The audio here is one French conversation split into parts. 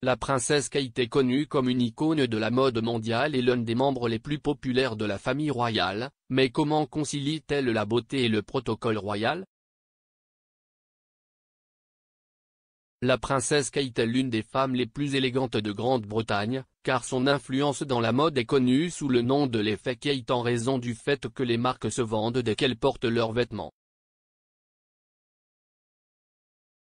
La princesse Kate est connue comme une icône de la mode mondiale et l'un des membres les plus populaires de la famille royale, mais comment concilie-t-elle la beauté et le protocole royal? La princesse Kate est l'une des femmes les plus élégantes de Grande-Bretagne, car son influence dans la mode est connue sous le nom de l'effet Kate en raison du fait que les marques se vendent dès qu'elles portent leurs vêtements.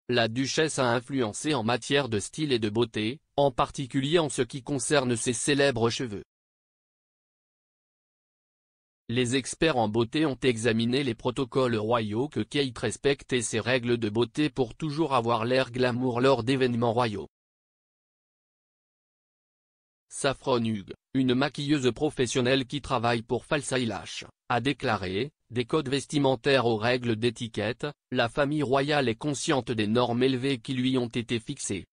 La duchesse a influencé en matière de style et de beauté, en particulier en ce qui concerne ses célèbres cheveux. Les experts en beauté ont examiné les protocoles royaux que Kate respecte et ses règles de beauté pour toujours avoir l'air glamour lors d'événements royaux. Saffron Hughes, une maquilleuse professionnelle qui travaille pour False Eyelash, a déclaré: des codes vestimentaires aux règles d'étiquette, la famille royale est consciente des normes élevées qui lui ont été fixées.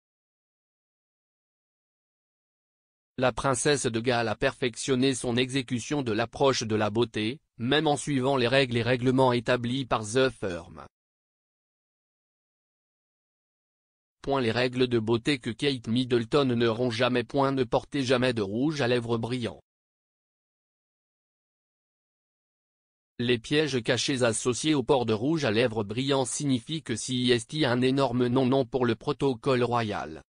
La princesse de Galles a perfectionné son exécution de l'approche de la beauté, même en suivant les règles et règlements établis par The Firm. Les règles de beauté que Kate Middleton n'auront jamais point: ne porter jamais de rouge à lèvres brillant. Les pièges cachés associés au port de rouge à lèvres brillant signifient que CIST a un énorme non pour le protocole royal.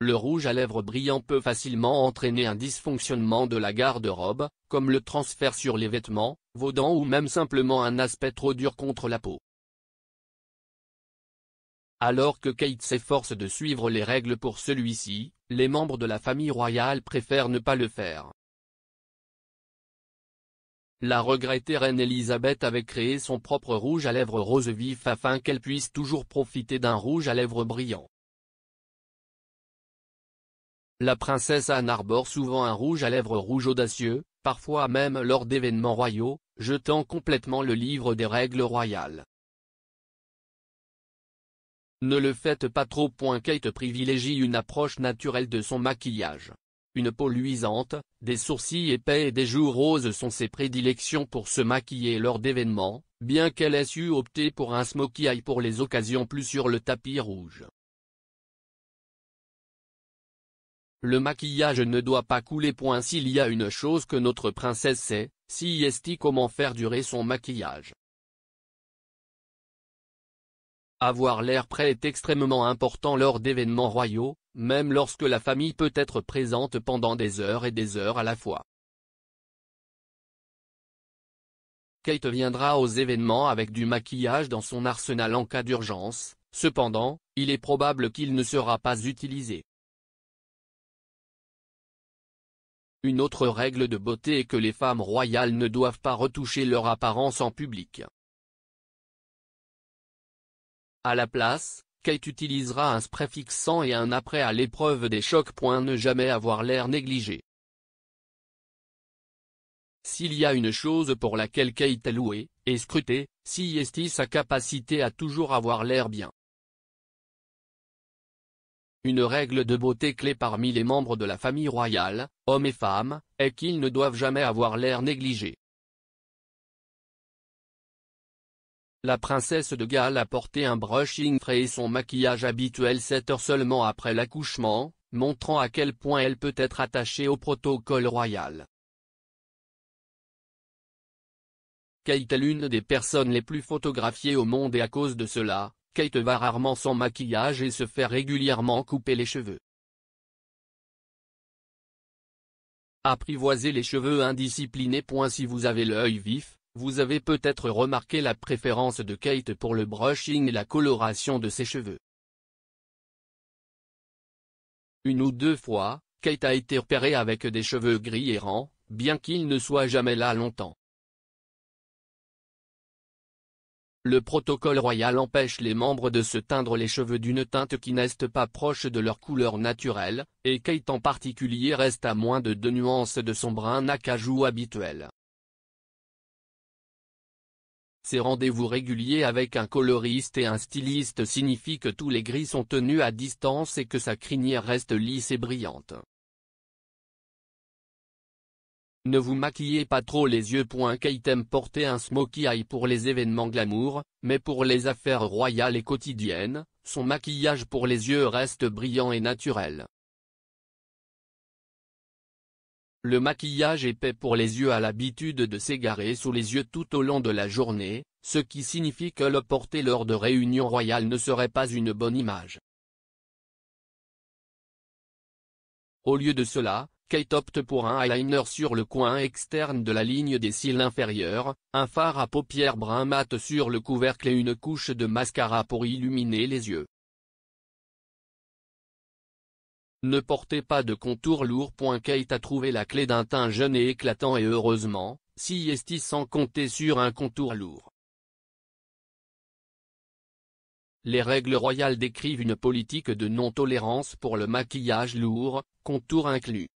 Le rouge à lèvres brillant peut facilement entraîner un dysfonctionnement de la garde-robe, comme le transfert sur les vêtements, vos dents ou même simplement un aspect trop dur contre la peau. Alors que Kate s'efforce de suivre les règles pour celui-ci, les membres de la famille royale préfèrent ne pas le faire. La regrettée reine Elisabeth avait créé son propre rouge à lèvres rose vif afin qu'elle puisse toujours profiter d'un rouge à lèvres brillant. La princesse Anne arbore souvent un rouge à lèvres rouge audacieux, parfois même lors d'événements royaux, jetant complètement le livre des règles royales. Ne le faites pas trop. Kate privilégie une approche naturelle de son maquillage. Une peau luisante, des sourcils épais et des joues roses sont ses prédilections pour se maquiller lors d'événements, bien qu'elle ait su opter pour un smokey eye pour les occasions plus sur le tapis rouge. Le maquillage ne doit pas couler. S'il y a une chose que notre princesse sait, c'est comment faire durer son maquillage. Avoir l'air prêt est extrêmement important lors d'événements royaux, même lorsque la famille peut être présente pendant des heures et des heures à la fois. Kate viendra aux événements avec du maquillage dans son arsenal en cas d'urgence, cependant, il est probable qu'il ne sera pas utilisé. Une autre règle de beauté est que les femmes royales ne doivent pas retoucher leur apparence en public. À la place, Kate utilisera un spray fixant et un après à l'épreuve des chocs. Ne jamais avoir l'air négligé. S'il y a une chose pour laquelle Kate est louée et scrutée, c'est sa capacité à toujours avoir l'air bien. Une règle de beauté clé parmi les membres de la famille royale, hommes et femmes, est qu'ils ne doivent jamais avoir l'air négligé. La princesse de Galles a porté un brushing frais et son maquillage habituel 7 heures seulement après l'accouchement, montrant à quel point elle peut être attachée au protocole royal. Kate est l'une des personnes les plus photographiées au monde et à cause de cela, Kate va rarement sans maquillage et se fait régulièrement couper les cheveux. Apprivoiser les cheveux indisciplinés. Si vous avez l'œil vif, vous avez peut-être remarqué la préférence de Kate pour le brushing et la coloration de ses cheveux. Une ou deux fois, Kate a été repérée avec des cheveux gris errants, bien qu'ils ne soient jamais là longtemps. Le protocole royal empêche les membres de se teindre les cheveux d'une teinte qui n'est pas proche de leur couleur naturelle, et Kate en particulier reste à moins de 2 nuances de son brun acajou habituel. Ces rendez-vous réguliers avec un coloriste et un styliste signifient que tous les gris sont tenus à distance et que sa crinière reste lisse et brillante. Ne vous maquillez pas trop les yeux. Kate aime porter un smokey eye pour les événements glamour, mais pour les affaires royales et quotidiennes, son maquillage pour les yeux reste brillant et naturel. Le maquillage épais pour les yeux a l'habitude de s'égarer sous les yeux tout au long de la journée, ce qui signifie que le porter lors de réunions royales ne serait pas une bonne image. Au lieu de cela, Kate opte pour un eyeliner sur le coin externe de la ligne des cils inférieurs, un fard à paupières brun mat sur le couvercle et une couche de mascara pour illuminer les yeux. Ne portez pas de contour lourd. Kate a trouvé la clé d'un teint jeune et éclatant et heureusement, si est sans compter sur un contour lourd. Les règles royales décrivent une politique de non-tolérance pour le maquillage lourd, contour inclus.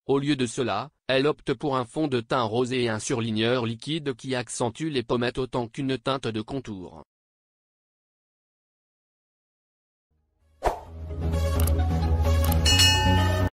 Au lieu de cela, elle opte pour un fond de teint rosé et un surligneur liquide qui accentue les pommettes autant qu'une teinte de contour.